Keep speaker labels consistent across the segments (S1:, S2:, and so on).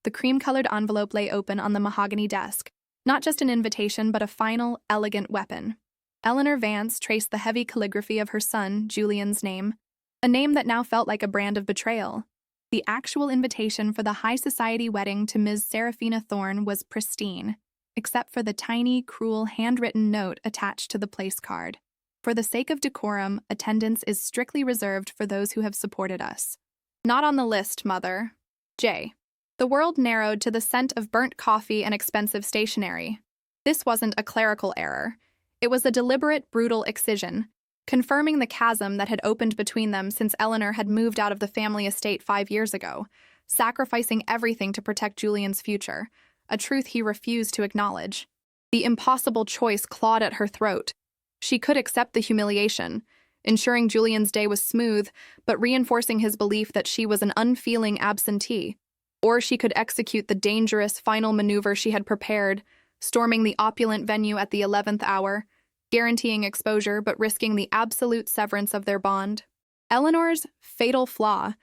S1: The cream-colored envelope lay open on the mahogany desk. Not just an invitation, but a final, elegant weapon. Eleanor Vance traced the heavy calligraphy of her son, Julian's name, a name that now felt like a brand of betrayal. The actual invitation for the high society wedding to Ms. Seraphina Thorne was pristine, except for the tiny, cruel, handwritten note attached to the place card. For the sake of decorum, attendance is strictly reserved for those who have supported us. Not on the list, Mother. J. The world narrowed to the scent of burnt coffee and expensive stationery. This wasn't a clerical error. It was a deliberate, brutal excision, confirming the chasm that had opened between them since Eleanor had moved out of the family estate 5 years ago, sacrificing everything to protect Julian's future, a truth he refused to acknowledge. The impossible choice clawed at her throat. She could accept the humiliation, ensuring Julian's day was smooth, but reinforcing his belief that she was an unfeeling absentee. Or she could execute the dangerous final maneuver she had prepared, storming the opulent venue at the 11th hour, guaranteeing exposure but risking the absolute severance of their bond. Eleanor's fatal flaw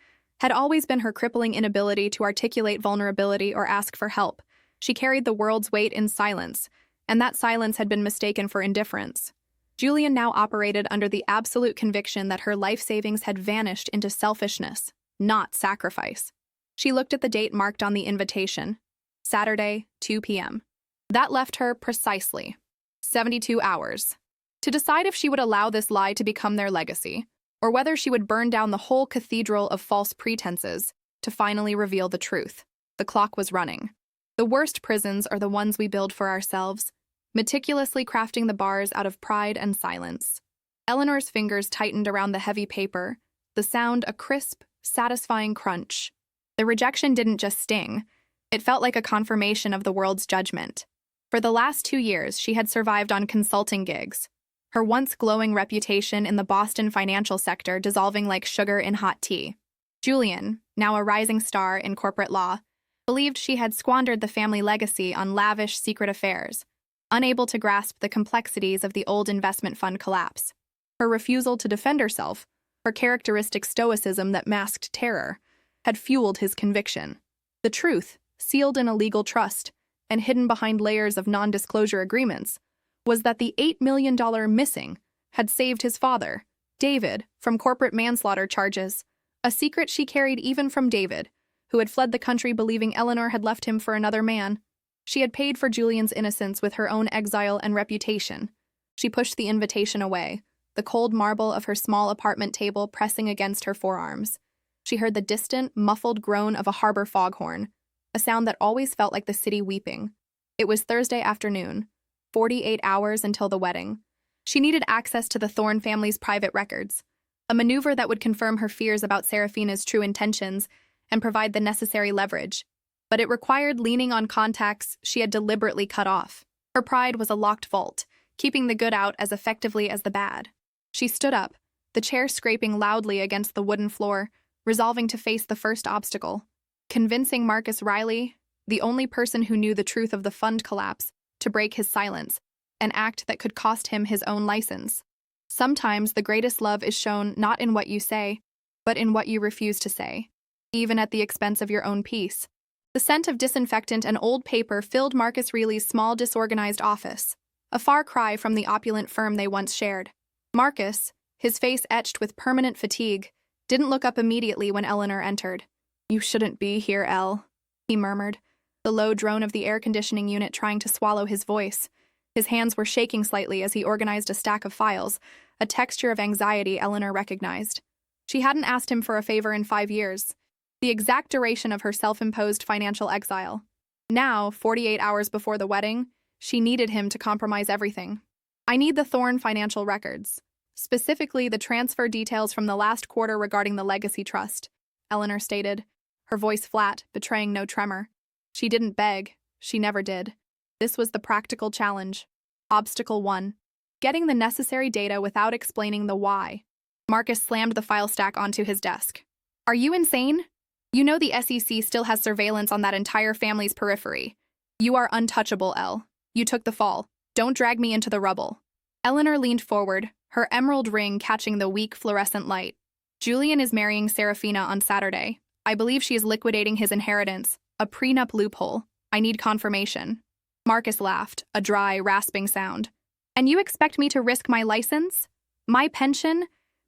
S1: had always been her crippling inability to articulate vulnerability or ask for help. She carried the world's weight in silence, and that silence had been mistaken for indifference. Julian now operated under the absolute conviction that her life savings had vanished into selfishness, not sacrifice. She looked at the date marked on the invitation, Saturday, 2 p.m. That left her precisely 72 hours to decide if she would allow this lie to become their legacy, or whether she would burn down the whole cathedral of false pretenses to finally reveal the truth. The clock was running. The worst prisons are the ones we build for ourselves, meticulously crafting the bars out of pride and silence. Eleanor's fingers tightened around the heavy paper, the sound a crisp, satisfying crunch. The rejection didn't just sting. It felt like a confirmation of the world's judgment. For the last 2 years, she had survived on consulting gigs, her once glowing reputation in the Boston financial sector dissolving like sugar in hot tea. Julian, now a rising star in corporate law, believed she had squandered the family legacy on lavish secret affairs, unable to grasp the complexities of the old investment fund collapse. Her refusal to defend herself, her characteristic stoicism that masked terror, had fueled his conviction. The truth, sealed in a legal trust and hidden behind layers of non-disclosure agreements, was that the $8 million missing had saved his father, David, from corporate manslaughter charges, a secret she carried even from David, who had fled the country believing Eleanor had left him for another man. She had paid for Julian's innocence with her own exile and reputation. She pushed the invitation away, the cold marble of her small apartment table pressing against her forearms. She heard the distant, muffled groan of a harbor foghorn, a sound that always felt like the city weeping. It was Thursday afternoon, 48 hours until the wedding. She needed access to the Thorne family's private records, a maneuver that would confirm her fears about Seraphina's true intentions and provide the necessary leverage. But it required leaning on contacts she had deliberately cut off. Her pride was a locked vault, keeping the good out as effectively as the bad. She stood up, the chair scraping loudly against the wooden floor, resolving to face the first obstacle, convincing Marcus Riley, the only person who knew the truth of the fund collapse, to break his silence, an act that could cost him his own license. Sometimes the greatest love is shown not in what you say, but in what you refuse to say, even at the expense of your own peace. The scent of disinfectant and old paper filled Marcus Riley's small, disorganized office, a far cry from the opulent firm they once shared. Marcus, his face etched with permanent fatigue, didn't look up immediately when Eleanor entered. "You shouldn't be here, Elle," he murmured, the low drone of the air conditioning unit trying to swallow his voice. His hands were shaking slightly as he organized a stack of files, a texture of anxiety Eleanor recognized. She hadn't asked him for a favor in 5 years, the exact duration of her self-imposed financial exile. Now, 48 hours before the wedding, she needed him to compromise everything. "I need the Thorne financial records, specifically the transfer details from the last quarter regarding the legacy trust," Eleanor stated, her voice flat, betraying no tremor. She didn't beg. She never did. This was the practical challenge. Obstacle 1. Getting the necessary data without explaining the why. Marcus slammed the file stack onto his desk. "Are you insane? You know the SEC still has surveillance on that entire family's periphery. You are untouchable, Elle. You took the fall. Don't drag me into the rubble." Eleanor leaned forward, her emerald ring catching the weak fluorescent light. "Julian is marrying Seraphina on Saturday. I believe she is liquidating his inheritance, A prenup loophole. I need confirmation. Marcus laughed, a dry, rasping sound. And you expect me to risk my license? My pension?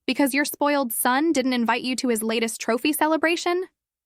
S1: Because your spoiled son didn't invite you to his latest trophy celebration?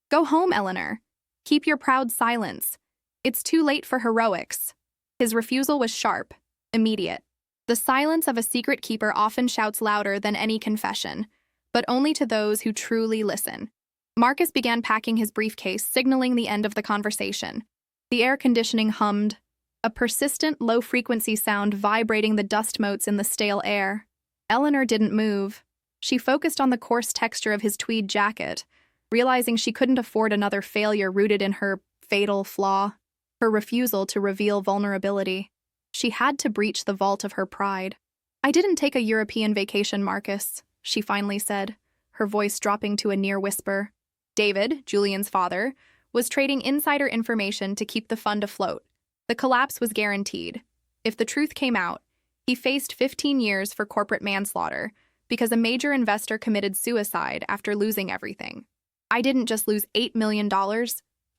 S1: Go home, Eleanor. Keep your proud silence. It's too late for heroics. His refusal was sharp, immediate. The silence of a secret keeper often shouts louder than any confession, but only to those who truly listen. Marcus began packing his briefcase, signaling the end of the conversation. The air conditioning hummed, a persistent low-frequency sound vibrating the dust motes in the stale air. Eleanor didn't move. She focused on the coarse texture of his tweed jacket, realizing she couldn't afford another failure rooted in her fatal flaw, her refusal to reveal vulnerability. She had to breach the vault of her pride. I didn't take a European vacation, Marcus, she finally said, her voice dropping to a near whisper. David, Julian's father, was trading insider information to keep the fund afloat. The collapse was guaranteed. If the truth came out, he faced 15 years for corporate manslaughter because a major investor committed suicide after losing everything. I didn't just lose $8 million.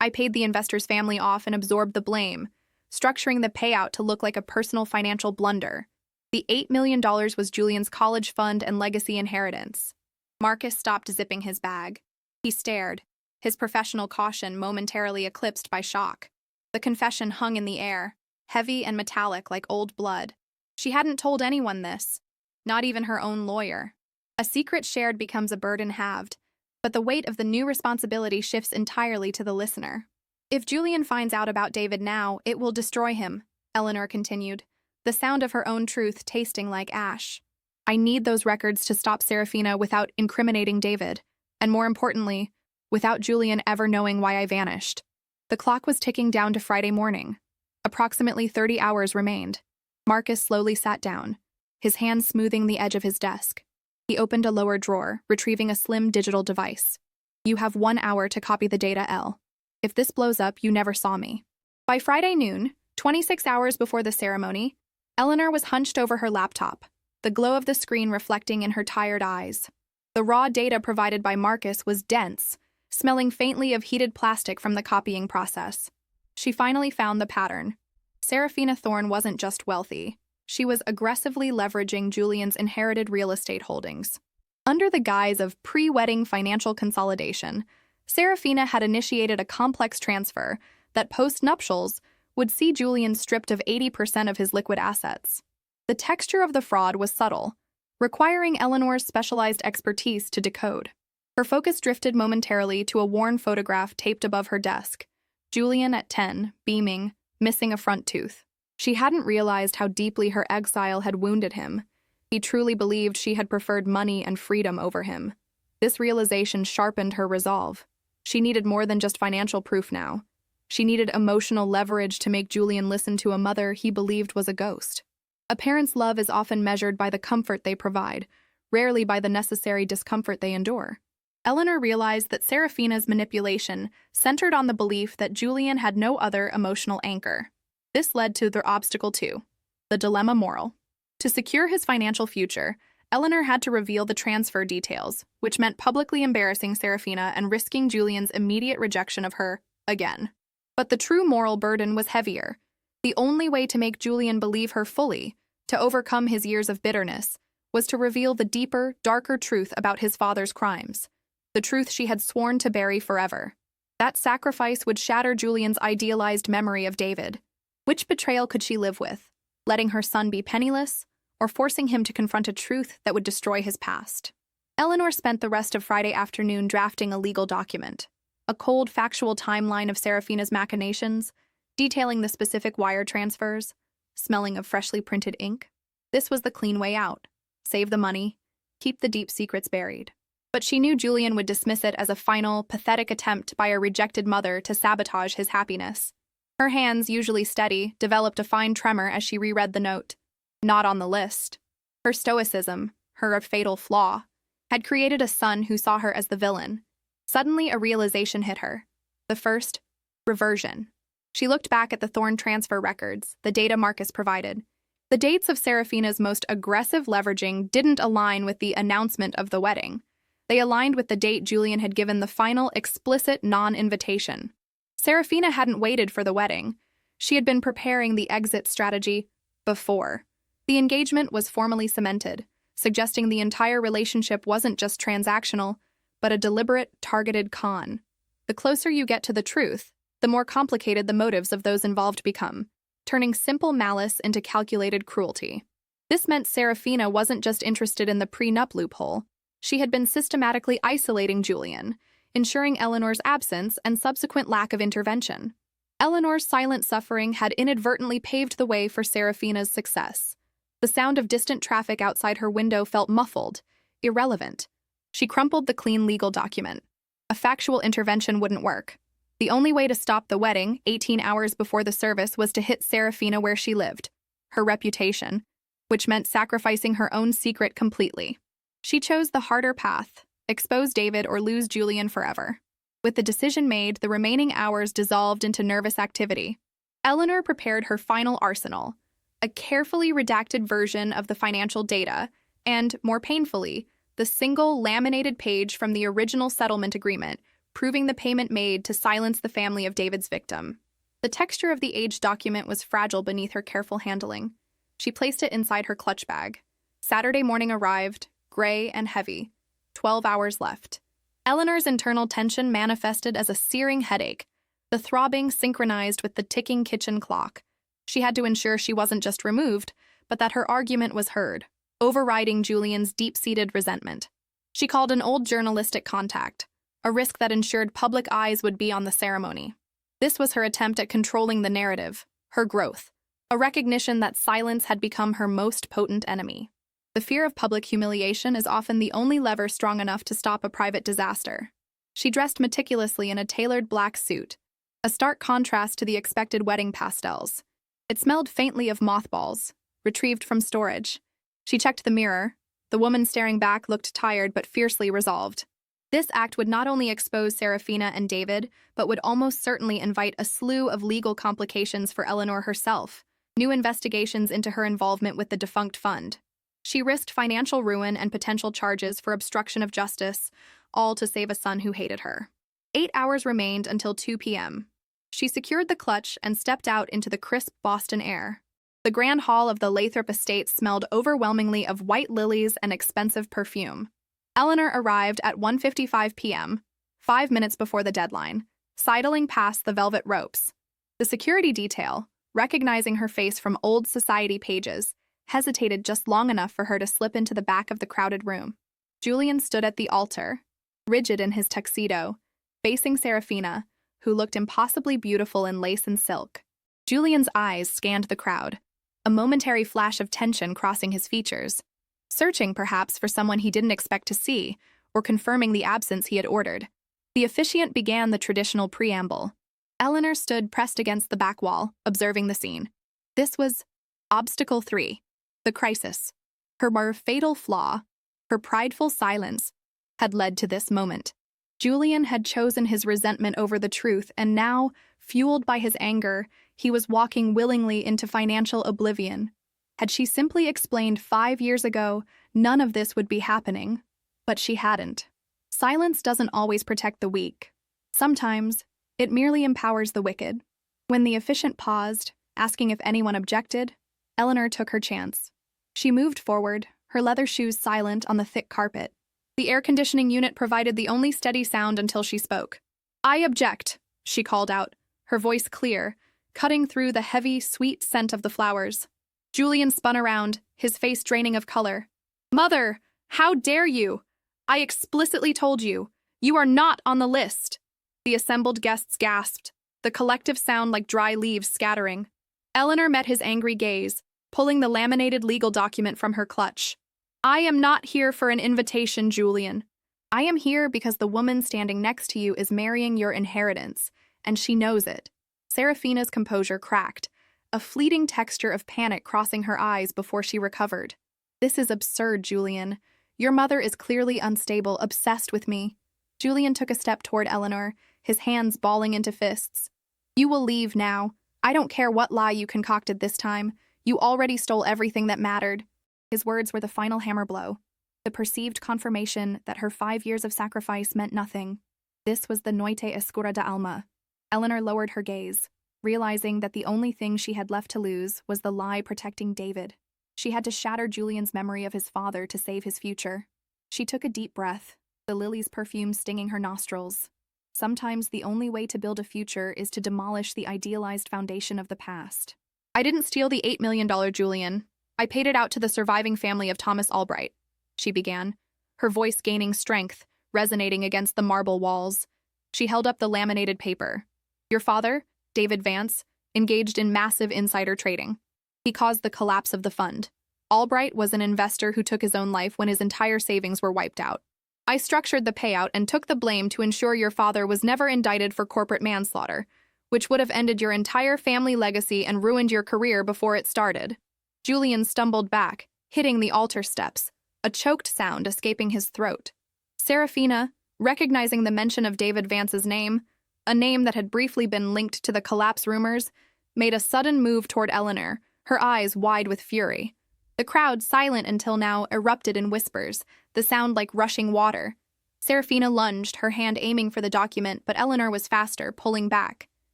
S1: I paid the investor's family off and absorbed the blame, structuring the payout to look like a personal financial blunder. The $8 million was Julian's college fund and legacy inheritance. Marcus stopped zipping his bag. He stared, his professional caution momentarily eclipsed by shock. The confession hung in the air, heavy and metallic like old blood. She hadn't told anyone this, not even her own lawyer. A secret shared becomes a burden halved, but the weight of the new responsibility shifts entirely to the listener. If Julian finds out about David now, it will destroy him, Eleanor continued, the sound of her own truth tasting like ash. I need those records to stop Serafina without incriminating David, and more importantly, without Julian ever knowing why I vanished. The clock was ticking down to Friday morning. Approximately 30 hours remained. Marcus slowly sat down, his hand smoothing the edge of his desk. He opened a lower drawer, retrieving a slim digital device. You have 1 hour to copy the data, Elle. If this blows up, you never saw me. By Friday noon, 26 hours before the ceremony, Eleanor was hunched over her laptop, the glow of the screen reflecting in her tired eyes. The raw data provided by Marcus was dense, smelling faintly of heated plastic from the copying process. She finally found the pattern. Serafina Thorne wasn't just wealthy. She was aggressively leveraging Julian's inherited real estate holdings. Under the guise of pre-wedding financial consolidation, Serafina had initiated a complex transfer that post-nuptials would see Julian stripped of 80% of his liquid assets. The texture of the fraud was subtle, requiring Eleanor's specialized expertise to decode. Her focus drifted momentarily to a worn photograph taped above her desk. Julian at 10, beaming, missing a front tooth. She hadn't realized how deeply her exile had wounded him. He truly believed she had preferred money and freedom over him. This realization sharpened her resolve. She needed more than just financial proof now. She needed emotional leverage to make Julian listen to a mother he believed was a ghost. A parent's love is often measured by the comfort they provide, rarely by the necessary discomfort they endure. Eleanor realized that Serafina's manipulation centered on the belief that Julian had no other emotional anchor. This led to their obstacle 2, the dilemma moral. To secure his financial future, Eleanor had to reveal the transfer details, which meant publicly embarrassing Serafina and risking Julian's immediate rejection of her again. But the true moral burden was heavier. The only way to make Julian believe her fully, to overcome his years of bitterness, was to reveal the deeper, darker truth about his father's crimes. The truth she had sworn to bury forever. That sacrifice would shatter Julian's idealized memory of David. Which betrayal could she live with? Letting her son be penniless, or forcing him to confront a truth that would destroy his past? Eleanor spent the rest of Friday afternoon drafting a legal document, a cold, factual timeline of Serafina's machinations, detailing the specific wire transfers, smelling of freshly printed ink. This was the clean way out. Save the money, keep the deep secrets buried. But she knew Julian would dismiss it as a final, pathetic attempt by a rejected mother to sabotage his happiness. Her hands, usually steady, developed a fine tremor as she reread the note. Not on the list. Her stoicism, her fatal flaw, had created a son who saw her as the villain. Suddenly, a realization hit her. The first, reversion. She looked back at the Thorne transfer records, the data Marcus provided. The dates of Serafina's most aggressive leveraging didn't align with the announcement of the wedding. They aligned with the date Julian had given the final, explicit non-invitation. Serafina hadn't waited for the wedding. She had been preparing the exit strategy before. The engagement was formally cemented, suggesting the entire relationship wasn't just transactional, but a deliberate, targeted con. The closer you get to the truth, the more complicated the motives of those involved become, turning simple malice into calculated cruelty. This meant Serafina wasn't just interested in the prenup loophole. She had been systematically isolating Julian, ensuring Eleanor's absence and subsequent lack of intervention. Eleanor's silent suffering had inadvertently paved the way for Serafina's success. The sound of distant traffic outside her window felt muffled, irrelevant. She crumpled the clean legal document. A factual intervention wouldn't work. The only way to stop the wedding, 18 hours before the service, was to hit Serafina where she lived, her reputation, which meant sacrificing her own secret completely. She chose the harder path, expose David or lose Julian forever. With the decision made, the remaining hours dissolved into nervous activity. Eleanor prepared her final arsenal, a carefully redacted version of the financial data, and, more painfully, the single laminated page from the original settlement agreement, proving the payment made to silence the family of David's victim. The texture of the aged document was fragile beneath her careful handling. She placed it inside her clutch bag. Saturday morning arrived, gray and heavy. 12 hours left. Eleanor's internal tension manifested as a searing headache, the throbbing synchronized with the ticking kitchen clock. She had to ensure she wasn't just removed, but that her argument was heard, overriding Julian's deep-seated resentment. She called an old journalistic contact, a risk that ensured public eyes would be on the ceremony. This was her attempt at controlling the narrative, her growth, a recognition that silence had become her most potent enemy. The fear of public humiliation is often the only lever strong enough to stop a private disaster. She dressed meticulously in a tailored black suit, a stark contrast to the expected wedding pastels. It smelled faintly of mothballs, retrieved from storage. She checked the mirror. The woman staring back looked tired but fiercely resolved. This act would not only expose Serafina and David, but would almost certainly invite a slew of legal complications for Eleanor herself, new investigations into her involvement with the defunct fund. She risked financial ruin and potential charges for obstruction of justice, all to save a son who hated her. 8 hours remained until 2 p.m. She secured the clutch and stepped out into the crisp Boston air. The grand hall of the Lathrop estate smelled overwhelmingly of white lilies and expensive perfume. Eleanor arrived at 1:55 p.m., 5 minutes before the deadline, sidling past the velvet ropes. The security detail, recognizing her face from old society pages, hesitated just long enough for her to slip into the back of the crowded room. Julian stood at the altar, rigid in his tuxedo, facing Serafina, who looked impossibly beautiful in lace and silk. Julian's eyes scanned the crowd, a momentary flash of tension crossing his features, searching perhaps for someone he didn't expect to see, or confirming the absence he had ordered. The officiant began the traditional preamble. Eleanor stood pressed against the back wall, observing the scene. This was Obstacle 3, the crisis. Her more fatal flaw, her prideful silence, had led to this moment. Julian had chosen his resentment over the truth, and now, fueled by his anger, he was walking willingly into financial oblivion. Had she simply explained 5 years ago, none of this would be happening. But she hadn't. Silence doesn't always protect the weak. Sometimes, it merely empowers the wicked. When the officiant paused, asking if anyone objected, Eleanor took her chance. She moved forward, her leather shoes silent on the thick carpet. The air conditioning unit provided the only steady sound until she spoke. "I object," she called out, her voice clear, cutting through the heavy, sweet scent of the flowers. Julian spun around, his face draining of color. "Mother, how dare you? I explicitly told you. You are not on the list." The assembled guests gasped, the collective sound like dry leaves scattering. Eleanor met his angry gaze, pulling the laminated legal document from her clutch. "I am not here for an invitation, Julian. I am here because the woman standing next to you is marrying your inheritance, and she knows it." Serafina's composure cracked, a fleeting texture of panic crossing her eyes before she recovered. "This is absurd, Julian. Your mother is clearly unstable, obsessed with me." Julian took a step toward Eleanor, his hands balling into fists. "You will leave now. I don't care what lie you concocted this time. You already stole everything that mattered." His words were the final hammer blow, the perceived confirmation that her 5 years of sacrifice meant nothing. This was the noite oscura de alma, Eleanor lowered her gaze, realizing that the only thing she had left to lose was the lie protecting David. She had to shatter Julian's memory of his father to save his future. She took a deep breath, the lily's perfume stinging her nostrils. Sometimes the only way to build a future is to demolish the idealized foundation of the past. I didn't steal the $8 million, Julian. I paid it out to the surviving family of Thomas Albright, she began, her voice gaining strength, resonating against the marble walls. She held up the laminated paper. Your father, David Vance, engaged in massive insider trading. He caused the collapse of the fund. Albright was an investor who took his own life when his entire savings were wiped out. I structured the payout and took the blame to ensure your father was never indicted for corporate manslaughter, which would have ended your entire family legacy and ruined your career before it started. Julian stumbled back, hitting the altar steps, a choked sound escaping his throat. Serafina, recognizing the mention of David Vance's name, a name that had briefly been linked to the collapse rumors, made a sudden move toward Eleanor, her eyes wide with fury. The crowd, silent until now, erupted in whispers, the sound like rushing water. Serafina lunged, her hand aiming for the document, but Eleanor was faster, pulling back.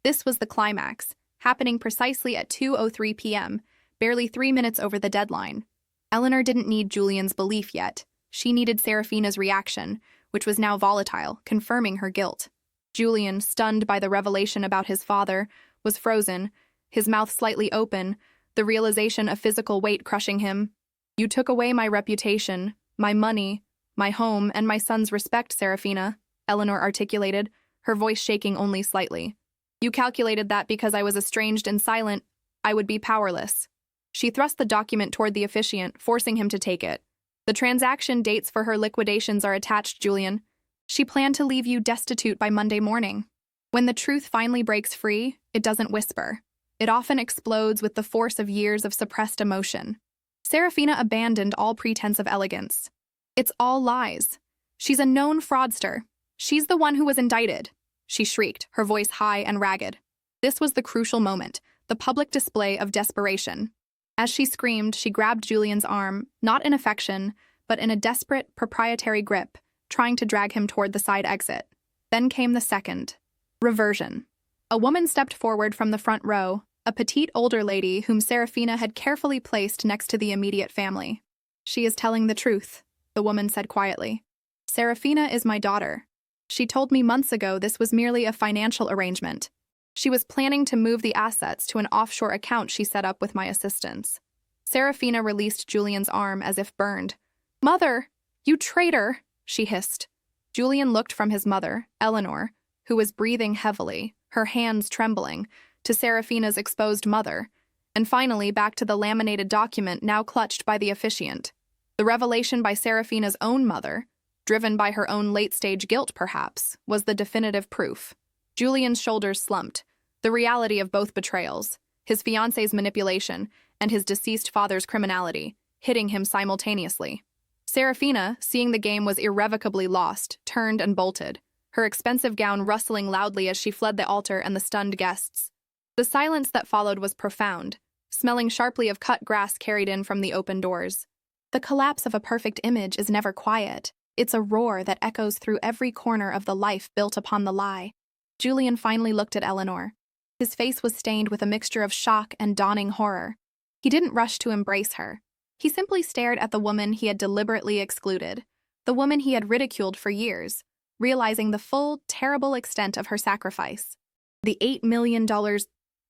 S1: This was the climax, happening precisely at 2:03 p.m., barely 3 minutes over the deadline. Eleanor didn't need Julian's belief yet. She needed Serafina's reaction, which was now volatile, confirming her guilt. Julian, stunned by the revelation about his father, was frozen, his mouth slightly open, the realization of physical weight crushing him. You took away my reputation, my money, my home, and my son's respect, Serafina, Eleanor articulated, her voice shaking only slightly. You calculated that because I was estranged and silent, I would be powerless. She thrust the document toward the officiant, forcing him to take it. The transaction dates for her liquidations are attached, Julian. She planned to leave you destitute by Monday morning. When the truth finally breaks free, it doesn't whisper. It often explodes with the force of years of suppressed emotion. Serafina abandoned all pretense of elegance. It's all lies. She's a known fraudster. She's the one who was indicted, she shrieked, her voice high and ragged. This was the crucial moment, the public display of desperation. As she screamed, she grabbed Julian's arm, not in affection, but in a desperate, proprietary grip, trying to drag him toward the side exit. Then came the second. Reversion. A woman stepped forward from the front row, a petite older lady whom Serafina had carefully placed next to the immediate family. She is telling the truth, the woman said quietly. Serafina is my daughter. She told me months ago this was merely a financial arrangement. She was planning to move the assets to an offshore account she set up with my assistance. Serafina released Julian's arm as if burned. Mother, you traitor, she hissed. Julian looked from his mother, Eleanor, who was breathing heavily, her hands trembling, to Serafina's exposed mother, and finally back to the laminated document now clutched by the officiant. The revelation by Serafina's own mother, driven by her own late-stage guilt perhaps, was the definitive proof. Julian's shoulders slumped, the reality of both betrayals, his fiancé's manipulation and his deceased father's criminality, hitting him simultaneously. Serafina, seeing the game was irrevocably lost, turned and bolted, her expensive gown rustling loudly as she fled the altar and the stunned guests. The silence that followed was profound, smelling sharply of cut grass carried in from the open doors. The collapse of a perfect image is never quiet. It's a roar that echoes through every corner of the life built upon the lie. Julian finally looked at Eleanor. His face was stained with a mixture of shock and dawning horror. He didn't rush to embrace her. He simply stared at the woman he had deliberately excluded, the woman he had ridiculed for years, realizing the full, terrible extent of her sacrifice. The $8 million,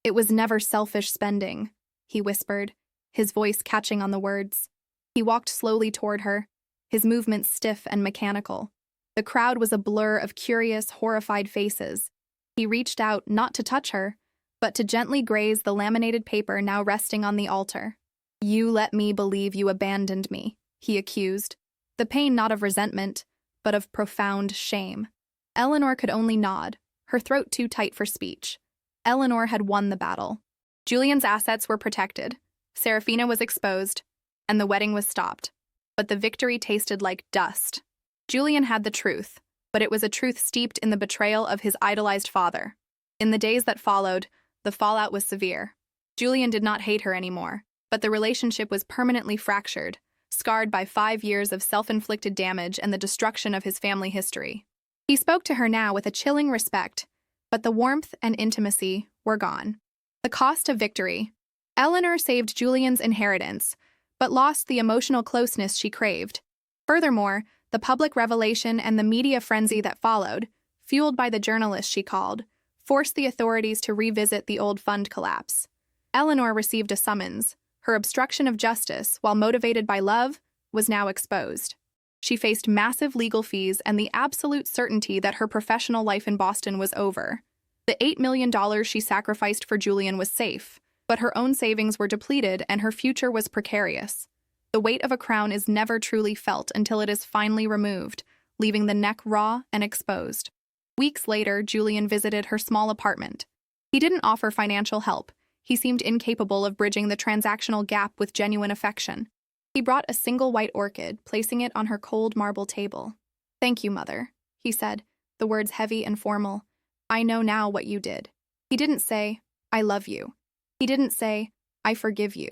S1: it was never selfish spending, he whispered, his voice catching on the words. He walked slowly toward her, his movements stiff and mechanical. The crowd was a blur of curious, horrified faces. He reached out not to touch her, but to gently graze the laminated paper now resting on the altar. You let me believe you abandoned me, he accused, the pain not of resentment, but of profound shame. Eleanor could only nod, her throat too tight for speech. Eleanor had won the battle. Julian's assets were protected, Serafina was exposed, and the wedding was stopped. But the victory tasted like dust. Julian had the truth, but it was a truth steeped in the betrayal of his idolized father. In the days that followed, the fallout was severe. Julian did not hate her anymore, but the relationship was permanently fractured, scarred by 5 years of self-inflicted damage and the destruction of his family history. He spoke to her now with a chilling respect, but the warmth and intimacy were gone. The cost of victory. Eleanor saved Julian's inheritance, but lost the emotional closeness she craved. Furthermore, the public revelation and the media frenzy that followed, fueled by the journalist she called, forced the authorities to revisit the old fund collapse. Eleanor received a summons. Her obstruction of justice, while motivated by love, was now exposed. She faced massive legal fees and the absolute certainty that her professional life in Boston was over. The $8 million she sacrificed for Julian was safe, but her own savings were depleted and her future was precarious. The weight of a crown is never truly felt until it is finally removed, leaving the neck raw and exposed. Weeks later, Julian visited her small apartment. He didn't offer financial help. He seemed incapable of bridging the transactional gap with genuine affection. He brought a single white orchid, placing it on her cold marble table. "Thank you, Mother," he said, the words heavy and formal. "I know now what you did." He didn't say, "I love you." He didn't say, "I forgive you."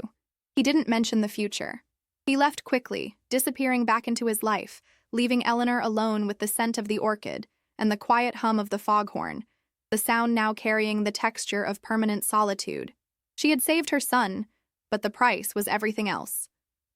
S1: He didn't mention the future. He left quickly, disappearing back into his life, leaving Eleanor alone with the scent of the orchid and the quiet hum of the foghorn, the sound now carrying the texture of permanent solitude. She had saved her son, but the price was everything else.